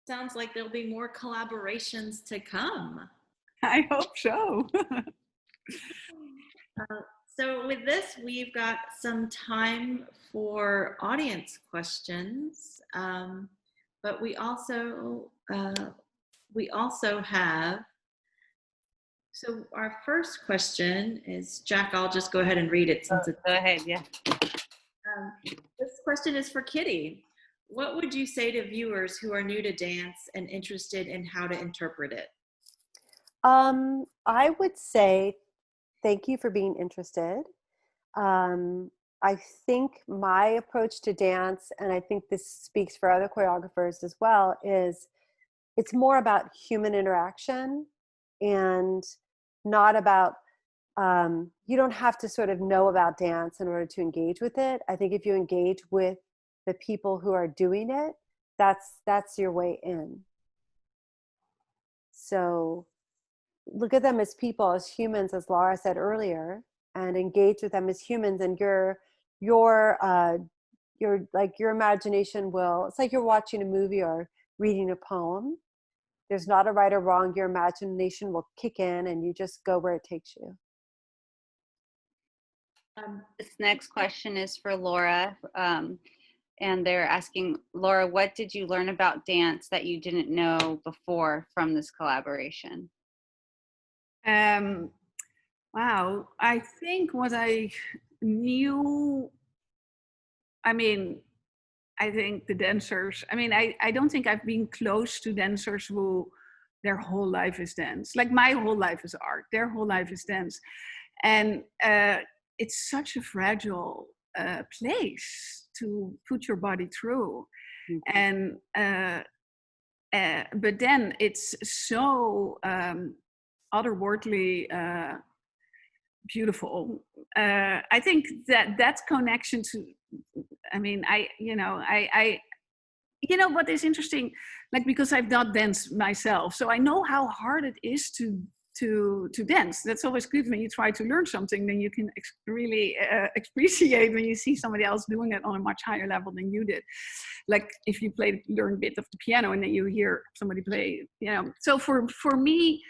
[SPEAKER 1] Sounds like there'll be more collaborations to come.
[SPEAKER 3] I hope so.
[SPEAKER 1] So with this, we've got some time for audience questions, but we also have So our first question is, Jack, I'll just go ahead and read it since it's,
[SPEAKER 2] Go ahead, yeah.
[SPEAKER 1] this question is for Kitty. What would you say to viewers who are new to dance and interested in how to interpret it?
[SPEAKER 4] I would say thank you for being interested. I think my approach to dance, and I think this speaks for other choreographers as well, is it's more about human interaction and not about, you don't have to sort of know about dance in order to engage with it. I think if you engage with the people who are doing it, that's your way in. So look at them as people, as humans, as Lara said earlier, and engage with them as humans, and your imagination will, it's like you're watching a movie or reading a poem. There's not a right or wrong. Your imagination will kick in and you just go where it takes you.
[SPEAKER 2] This next question is for Laura. And they're asking, Laura, what did you learn about dance that you didn't know before from this collaboration?
[SPEAKER 3] Wow, I think what I knew, I think the dancers, I don't think I've been close to dancers who their whole life is dance. Like my whole life is art, their whole life is dance. And it's such a fragile place to put your body through. Mm-hmm. And but then it's so otherworldly beautiful. I think that connection to, what is interesting, like, because I've not danced myself, so I know how hard it is to dance. That's always good when you try to learn something, then you can really appreciate when you see somebody else doing it on a much higher level than you did. Like if you learn a bit of the piano and then you hear somebody play, So for me,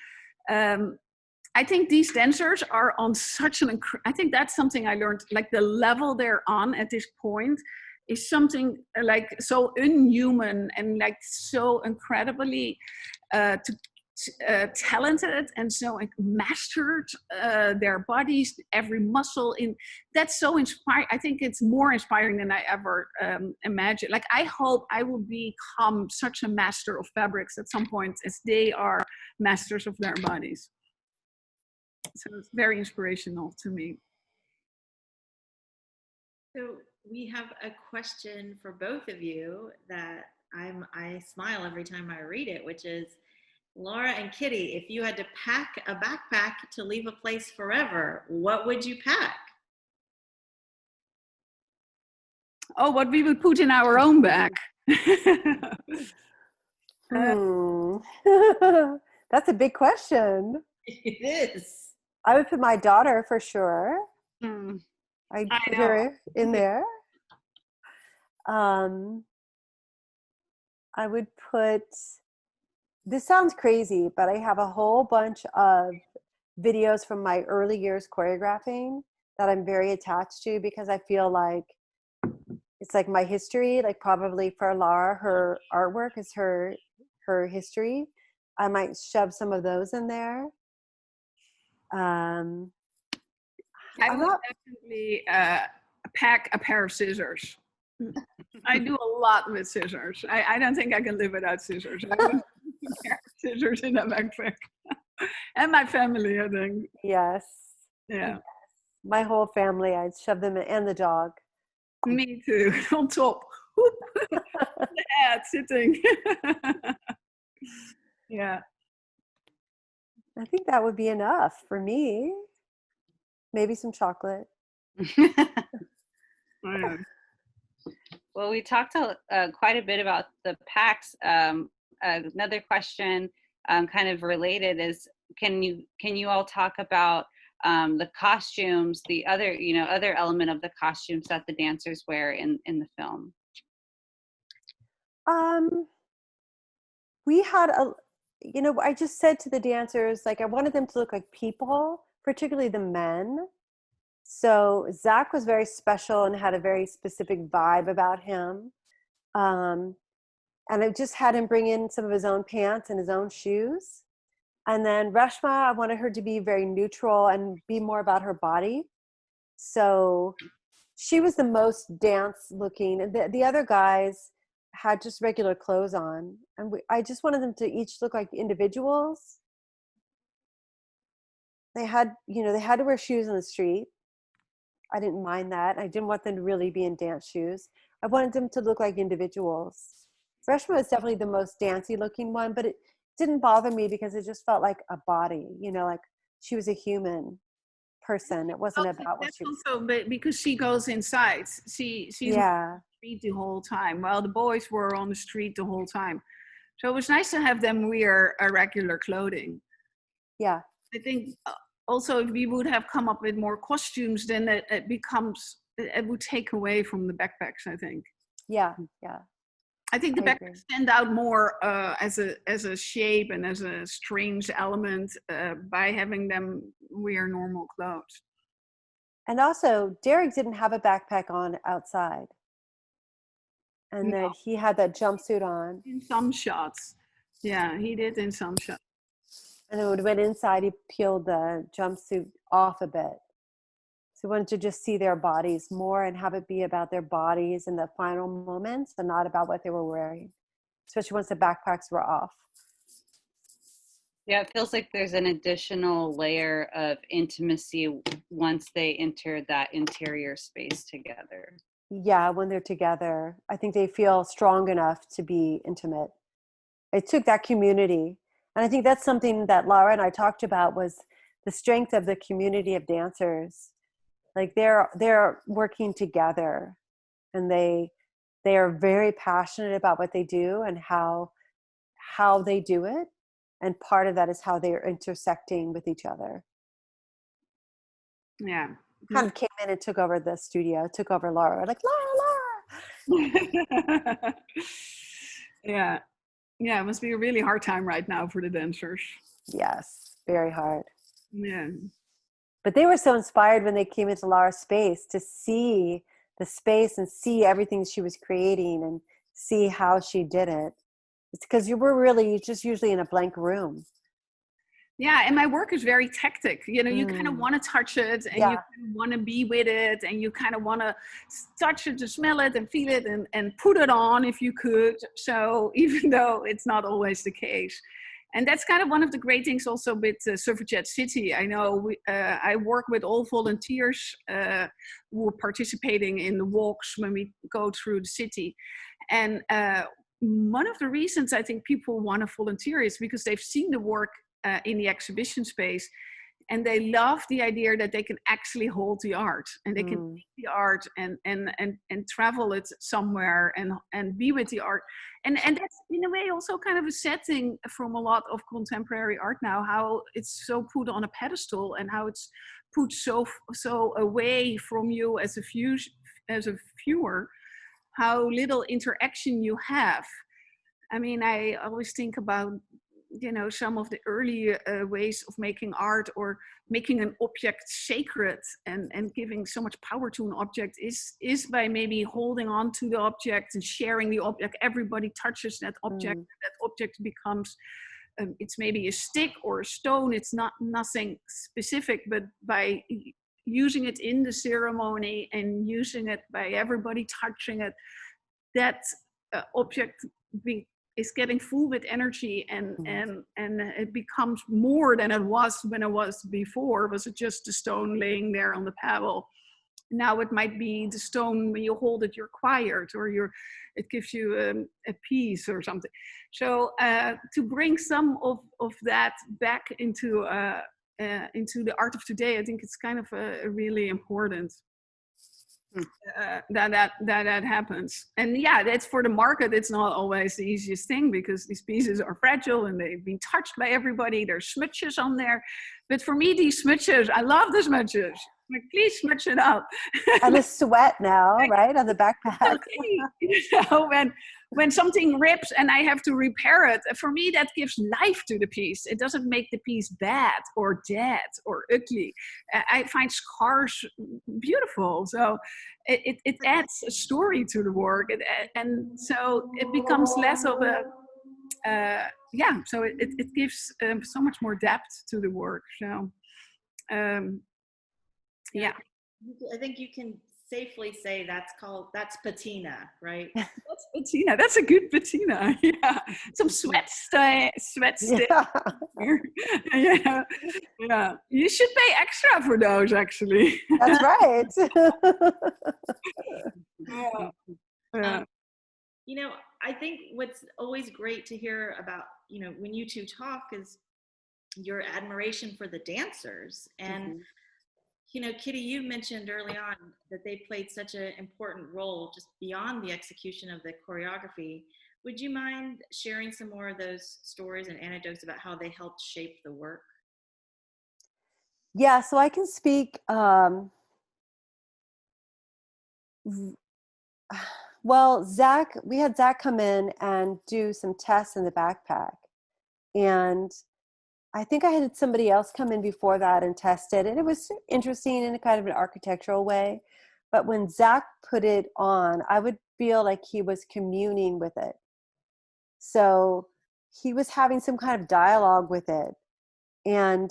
[SPEAKER 3] I think these dancers are on such I think that's something I learned, like the level they're on at this point is something like so unhuman and like so incredibly talented and so mastered their bodies, every muscle in. That's so inspiring. I think it's more inspiring than I ever imagined. Like I hope I will become such a master of fabrics at some point as they are masters of their bodies. So it's very inspirational to me.
[SPEAKER 1] So we have a question for both of you that I smile every time I read it, which is, Laura and Kitty, if you had to pack a backpack to leave a place forever, what would you pack?
[SPEAKER 3] Oh, what we would put in our own bag.
[SPEAKER 4] That's a big question.
[SPEAKER 1] It is.
[SPEAKER 4] I would put my daughter for sure. I'd put her in there. I would put, this sounds crazy, but I have a whole bunch of videos from my early years choreographing that I'm very attached to because I feel like it's like my history. Like probably for Lara, her artwork is her history. I might shove some of those in there.
[SPEAKER 3] I would definitely pack a pair of scissors. I do a lot with scissors. I don't think I can live without scissors. I would put a pair of scissors in a backpack. And my family, I think.
[SPEAKER 4] Yes.
[SPEAKER 3] Yeah.
[SPEAKER 4] My whole family, I'd shove them in, and the dog.
[SPEAKER 3] Me too, on top. The head sitting. Yeah.
[SPEAKER 4] I think that would be enough for me. Maybe some chocolate.
[SPEAKER 2] Well, we talked quite a bit about the packs. Another question kind of related is, can you all talk about the costumes, the other element of the costumes that the dancers wear in the film?
[SPEAKER 4] We had I just said to the dancers, like I wanted them to look like people, particularly the men. So Zach was very special and had a very specific vibe about him. And I just had him bring in some of his own pants and his own shoes. And then Reshma, I wanted her to be very neutral and be more about her body. So she was the most dance looking, and the other guys had just regular clothes on. And I just wanted them to each look like individuals. They had, they had to wear shoes on the street. I didn't mind that. I didn't want them to really be in dance shoes. I wanted them to look like individuals. Reshma was definitely the most dancey looking one, but it didn't bother me because it just felt like a body, like she was a human person. It wasn't about what she was.
[SPEAKER 3] Also because she goes inside. She's on the street the whole time, while the boys were on the street the whole time. So it was nice to have them wear a regular clothing.
[SPEAKER 4] Yeah.
[SPEAKER 3] I think also if we would have come up with more costumes, then it would take away from the backpacks, I think.
[SPEAKER 4] Yeah.
[SPEAKER 3] I think the backpacks stand out more as a shape and as a strange element by having them wear normal clothes. And
[SPEAKER 4] also, Derek didn't have a backpack on outside. And that he had that jumpsuit on.
[SPEAKER 3] In some shots. Yeah, he did in some shots.
[SPEAKER 4] And then when we went inside, he peeled the jumpsuit off a bit. So we wanted to just see their bodies more and have it be about their bodies in the final moments and not about what they were wearing, especially once the backpacks were off.
[SPEAKER 2] Yeah, it feels like there's an additional layer of intimacy once they enter that interior space together.
[SPEAKER 4] Yeah, when they're together, I think they feel strong enough to be intimate. It took that community. And I think that's something that Lara and I talked about, was the strength of the community of dancers. Like they're working together, and they are very passionate about what they do and how they do it. And part of that is how they are intersecting with each other.
[SPEAKER 3] Yeah.
[SPEAKER 4] Kind of came in and took over the studio, took over Lara, like Lara.
[SPEAKER 3] Yeah. Yeah, it must be a really hard time right now for the dancers.
[SPEAKER 4] Yes, very hard.
[SPEAKER 3] Yeah.
[SPEAKER 4] But they were so inspired when they came into Lara's space to see the space and see everything she was creating and see how she did it. It's because you were really just usually in a blank room.
[SPEAKER 3] Yeah, and my work is very tactic. You kind of want to touch it, and you kind of want to be with it, and you kind of want to touch it, to smell it, and feel it, and put it on if you could. So even though it's not always the case. And that's kind of one of the great things also with Suffragette City. I know I work with all volunteers who are participating in the walks when we go through the city. And one of the reasons I think people want to volunteer is because they've seen the work in the exhibition space, and they love the idea that they can actually hold the art, and they can take the art and travel it somewhere and be with the art. And that's in a way also kind of a setting from a lot of contemporary art now, how it's so put on a pedestal and how it's put so away from you as a viewer, how little interaction you have. I mean, I always think about some of the early ways of making art, or making an object sacred and giving so much power to an object is by maybe holding on to the object and sharing the object. Everybody touches that object. That object becomes, it's maybe a stick or a stone. It's nothing specific, but by using it in the ceremony and using it by everybody touching it, that object is getting full with energy, and it becomes more than it was when it was before. Was it just a stone laying there on the pebble? Now it might be the stone, when you hold it, you're quiet, or it gives you a peace or something. So to bring some of that back into the art of today, I think it's kind of really important. That happens. And yeah, that's for the market. It's not always the easiest thing, because these pieces are fragile and they've been touched by everybody. There's smudges on there. But for me, these smudges, I love the smudges. Like, please smudge it up.
[SPEAKER 4] And the sweat now, right, on the backpack.
[SPEAKER 3] When something rips and I have to repair it, for me, that gives life to the piece. It doesn't make the piece bad or dead or ugly. I find scars beautiful. So it adds a story to the work. And so it becomes less of yeah, so it gives so much more depth to the work. So yeah.
[SPEAKER 1] I think you can safely say that's patina, right?
[SPEAKER 3] That's patina. That's a good patina. Yeah, some sweat stain.
[SPEAKER 4] Yeah.
[SPEAKER 3] Yeah, yeah. You should pay extra for those, actually.
[SPEAKER 4] That's right.
[SPEAKER 3] Yeah. Yeah.
[SPEAKER 1] You know, I think what's always great to hear about, when you two talk is your admiration for the dancers. And, Kitty, you mentioned early on that they played such an important role just beyond the execution of the choreography. Would you mind sharing some more of those stories and anecdotes about how they helped shape the work?
[SPEAKER 4] Yeah, so I can speak. Well, we had Zach come in and do some tests in the backpack. And I think I had somebody else come in before that and test it. And it was interesting in a kind of an architectural way. But when Zach put it on, I would feel like he was communing with it. So he was having some kind of dialogue with it. And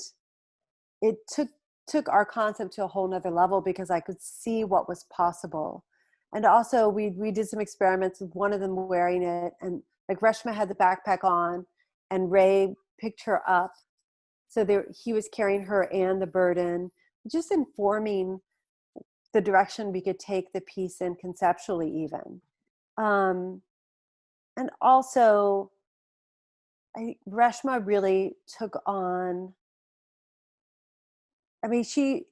[SPEAKER 4] it took our concept to a whole nother level because I could see what was possible. And also we did some experiments with one of them wearing it, and like Reshma had the backpack on and Ray picked her up. So he was carrying her and the burden, just informing the direction we could take the piece in conceptually even. And also Reshma really took on, I mean,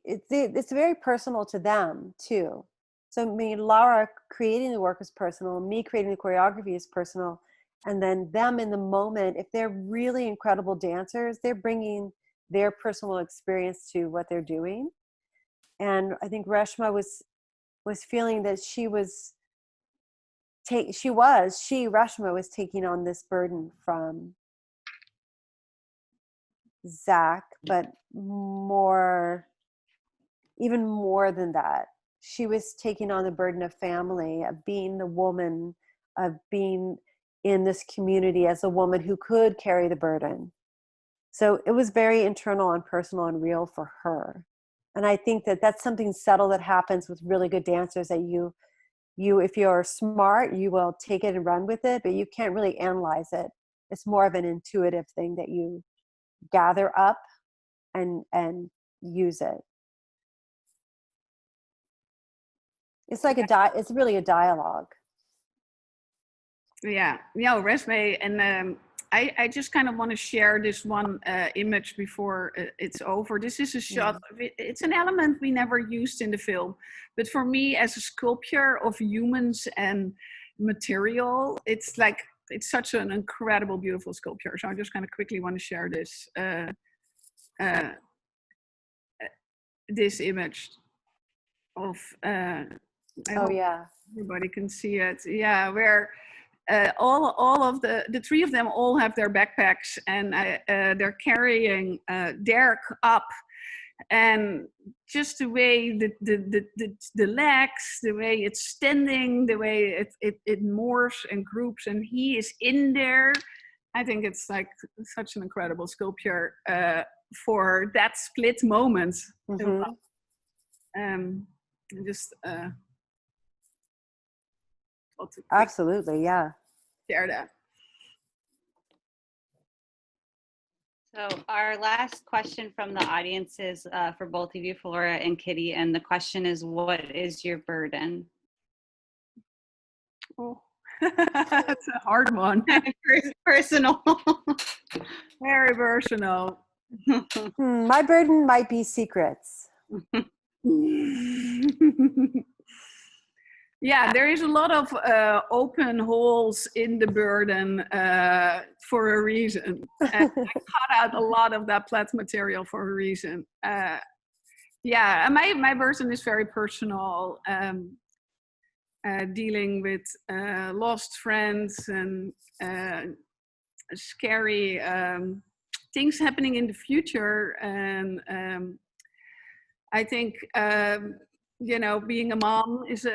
[SPEAKER 4] it's very personal to them too. So I mean, Lara creating the work is personal, me creating the choreography is personal, and then them in the moment, if they're really incredible dancers, they're bringing their personal experience to what they're doing. And I think Reshma was feeling that Reshma was taking on this burden from Zach, but even more than that. She was taking on the burden of family, of being the woman, of being in this community as a woman who could carry the burden. So it was very internal and personal and real for her. And I think that that's something subtle that happens with really good dancers, that you if you're smart, you will take it and run with it, but you can't really analyze it. It's more of an intuitive thing that you gather up and use it. It's like it's really a dialogue.
[SPEAKER 3] Yeah, Resme, and I just kind of want to share this one image before it's over. This is a shot. It's an element we never used in the film, but for me, as a sculpture of humans and material, it's such an incredible, beautiful sculpture. So I just kind of quickly want to share this this image of. Everybody can see it. Yeah, where. All of the three of them all have their backpacks, and they're carrying Derek up, and just the way the legs, the way it's standing, the way it morphs and groups, and he is in there. I think it's like such an incredible sculpture for that split moment.
[SPEAKER 4] Absolutely, yeah.
[SPEAKER 3] Share that.
[SPEAKER 2] So our last question from the audience is for both of you, Flora and Kitty, and the question is, what is your burden?
[SPEAKER 3] Oh, that's a hard one.
[SPEAKER 2] Personal.
[SPEAKER 3] Very personal.
[SPEAKER 4] My burden might be secrets.
[SPEAKER 3] Yeah, there is a lot of open holes in the burden for a reason. And I cut out a lot of that flat material for a reason. Yeah, my burden is very personal, dealing with lost friends and scary things happening in the future. And I think, being a mom is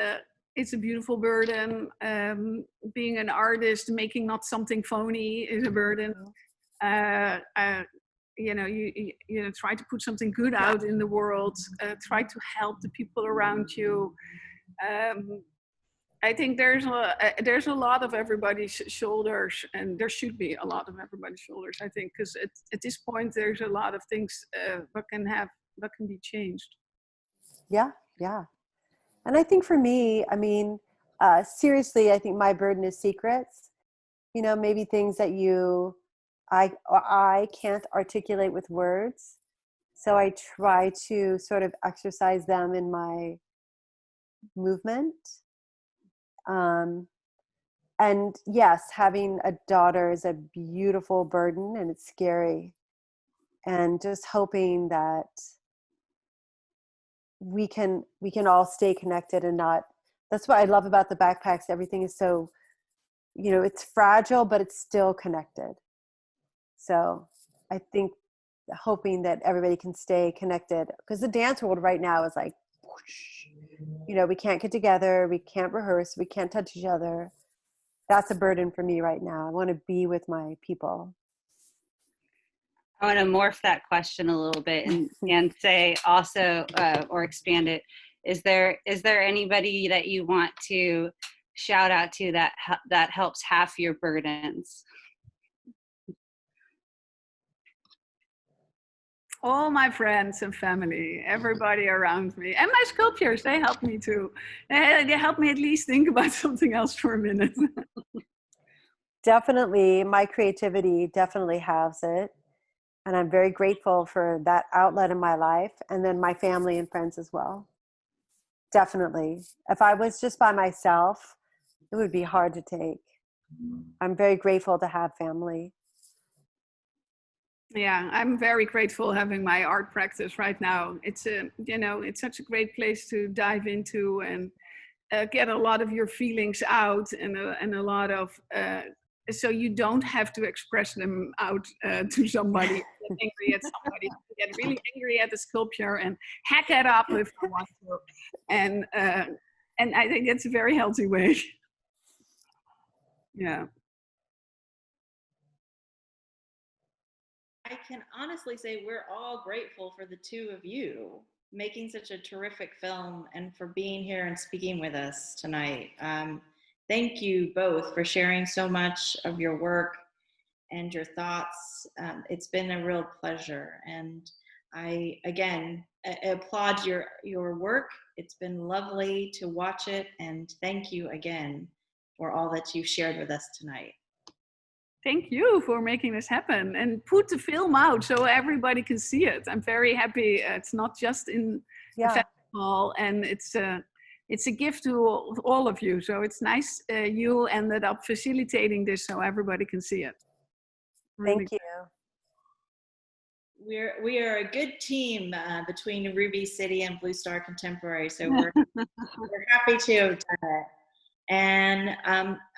[SPEAKER 3] it's a beautiful burden. Being an artist, making not something phony is a burden. You know, you try to put something good out in the world. Try to help the people around you. I think there's a lot of everybody's shoulders, and there should be a lot of everybody's shoulders. I think because at this point there's a lot of things that can be changed.
[SPEAKER 4] Yeah, yeah. And I think for me, I mean, seriously, I think my burden is secrets. You know, maybe things that I can't articulate with words. So I try to sort of exercise them in my movement. And yes, having a daughter is a beautiful burden, and it's scary. And just hoping that we can all stay connected and not. That's what I love about the backpacks. Everything is so, you know, it's fragile, but it's still connected. So I think hoping that everybody can stay connected, because the dance world right now is like, whoosh, you know, we can't get together, we can't rehearse, we can't touch each other. That's a burden for me right now. I want to be with my people.
[SPEAKER 2] I want to morph that question a little bit and say also, or expand it. Is there anybody that you want to shout out to that helps half your burdens?
[SPEAKER 3] All my friends and family, everybody around me, and my sculptures, they help me too. They help me at least think about something else for a minute.
[SPEAKER 4] Definitely, my creativity definitely has it. And I'm very grateful for that outlet in my life. And then my family and friends as well. Definitely. If I was just by myself, it would be hard to take. I'm very grateful to have family.
[SPEAKER 3] Yeah, I'm very grateful having my art practice right now. It's it's such a great place to dive into and get a lot of your feelings out, and a lot of so you don't have to express them out to somebody. Get angry at somebody, get really angry at the sculpture and hack it up if you want to, and I think it's a very healthy way. Yeah.
[SPEAKER 1] I can honestly say we're all grateful for the two of you making such a terrific film and for being here and speaking with us tonight. Thank you both for sharing so much of your work and your thoughts. It's been a real pleasure. And I, again, applaud your work. It's been lovely to watch it. And thank you again for all that you've shared with us tonight.
[SPEAKER 3] Thank you for making this happen and put the film out so everybody can see it. I'm very happy. It's not just in the festival, and it's a gift to all of you. So it's nice you ended up facilitating this so everybody can see it.
[SPEAKER 4] Thank you.
[SPEAKER 1] We are a good team between Ruby City and Blue Star Contemporary, so we're happy to have done it. And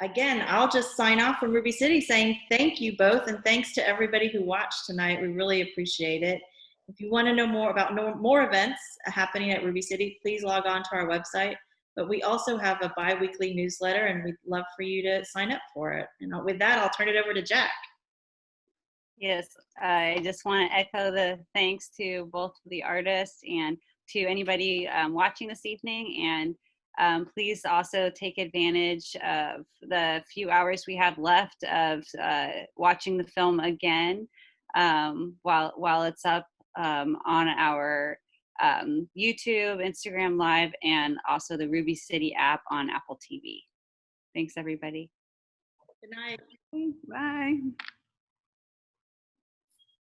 [SPEAKER 1] again, I'll just sign off from Ruby City saying thank you both, and thanks to everybody who watched tonight. We really appreciate it. If you want to know more about more events happening at Ruby City, please log on to our website. But we also have a bi-weekly newsletter, and we'd love for you to sign up for it. And with that, I'll turn it over to Jack.
[SPEAKER 2] Yes, I just want to echo the thanks to both the artists and to anybody watching this evening. And please also take advantage of the few hours we have left of watching the film again while it's up on our YouTube, Instagram Live, and also the Ruby City app on Apple TV. Thanks, everybody.
[SPEAKER 1] Good night.
[SPEAKER 3] Bye.